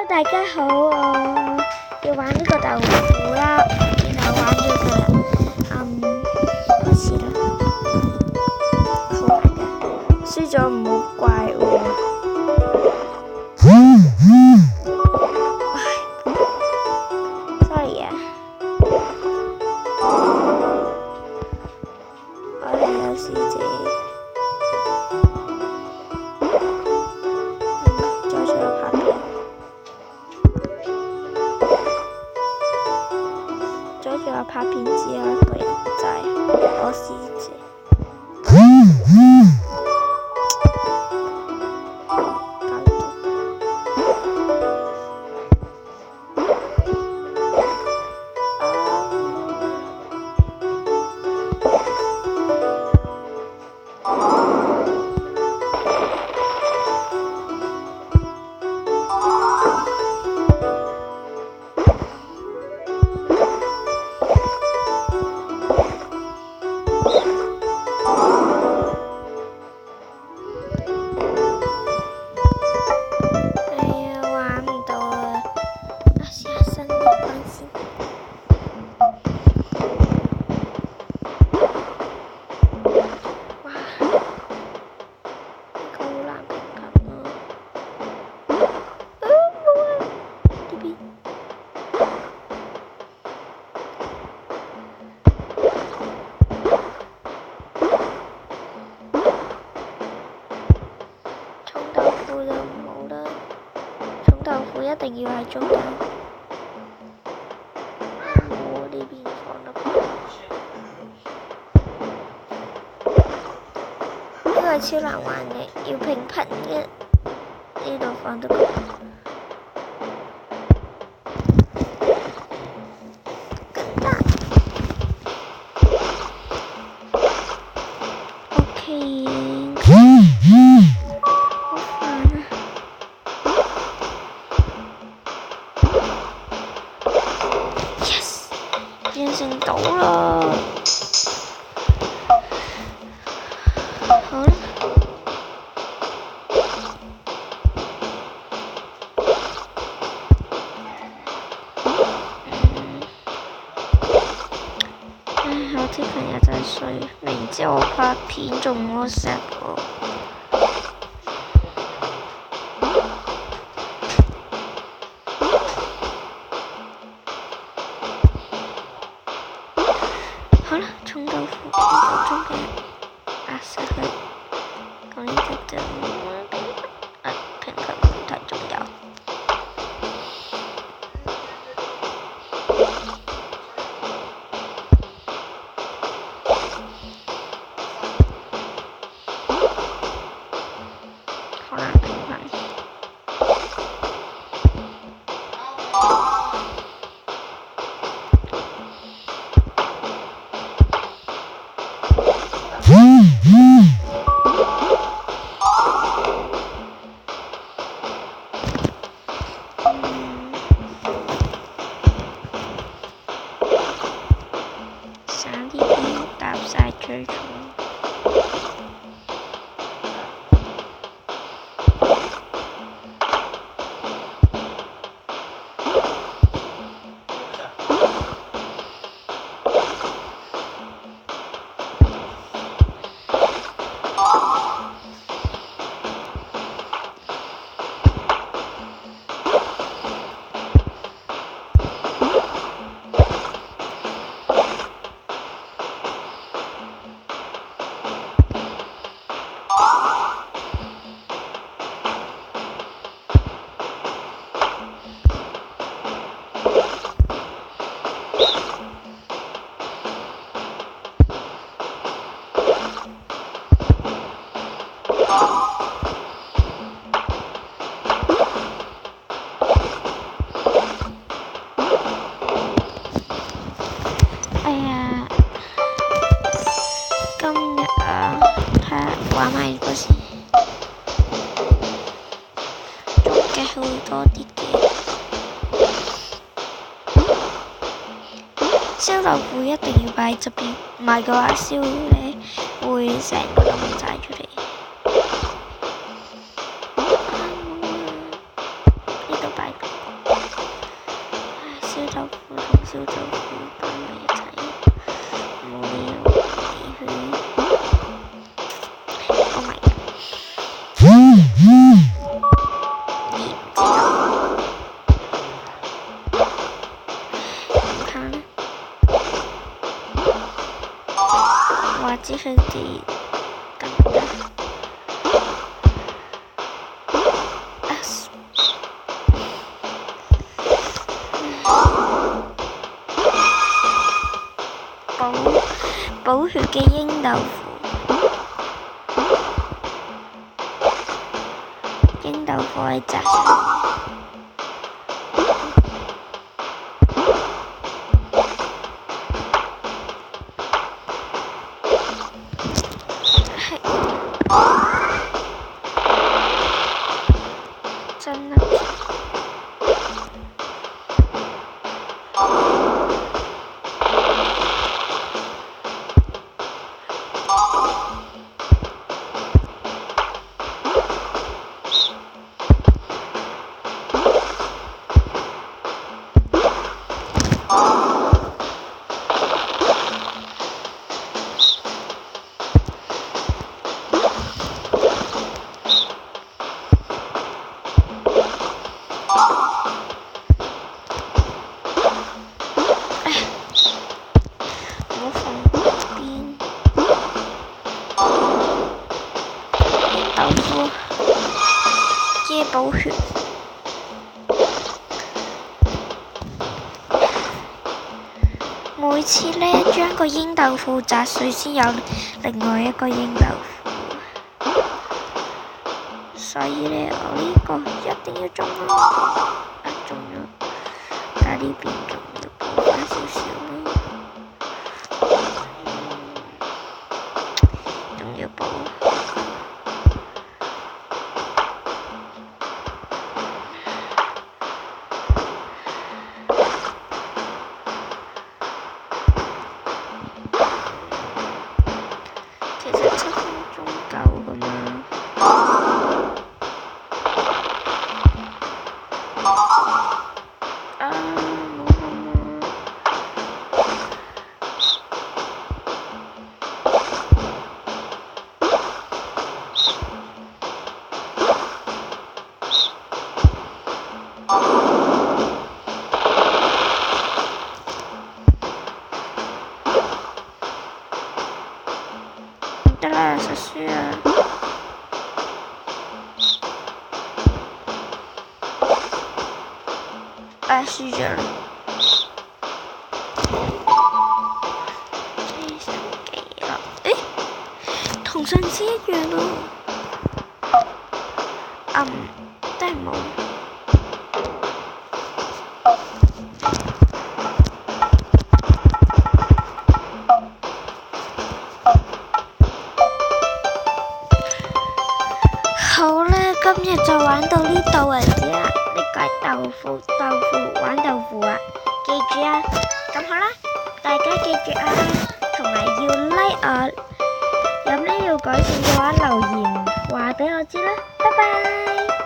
大家好，我要玩呢個豆腐啦，然後玩咗佢啦，開始啦，好難㗎，輸咗唔好怪我。sorry 啊，我哋有師姐。阻住我拍片只有一個人，就係我師姐。豆腐一定要喺中間，我呢邊放得過。呢個係超難玩嘅，要平衡嘅，呢度放得過。完成到啦！好啦，我啲朋友真係衰，明知我拍片仲唔錫我。好啦，葱豆腐到中間壓實佢，咁呢隻就平衡問題仲有。好難平衡。搭晒最重。哎呀，今日啊，睇下玩埋呢個先，仲嘅好多啲嘅。燒豆腐一定要擺喺側邊，唔係嘅話燒咧會成個冧晒出嚟。呢度擺個。豆腐同小豆腐擺埋一齊，冇理由佢。Oh my god！ 看啦，或者佢哋咁啦。補血嘅鷹豆腐，鷹豆腐係炸上。真係豆腐嘅補血，每次呢將個鷹豆腐炸碎先有另外一個鷹豆腐，所以呢我呢個一定要中咯，中咗，但係呢邊仲要補翻少少咯，仲要補。其實7分鐘夠㗎嘛。得啦，實輸啊！輸咗啦。40幾啦，同上次一樣咯。真係冇。好啦，今日就玩到呢度為止啦。呢個係豆腐玩豆腐啊，記住啊。咁好啦，大家記住啊，同埋要 like 我。有咩要改善嘅話，留言話俾我知啦。拜拜。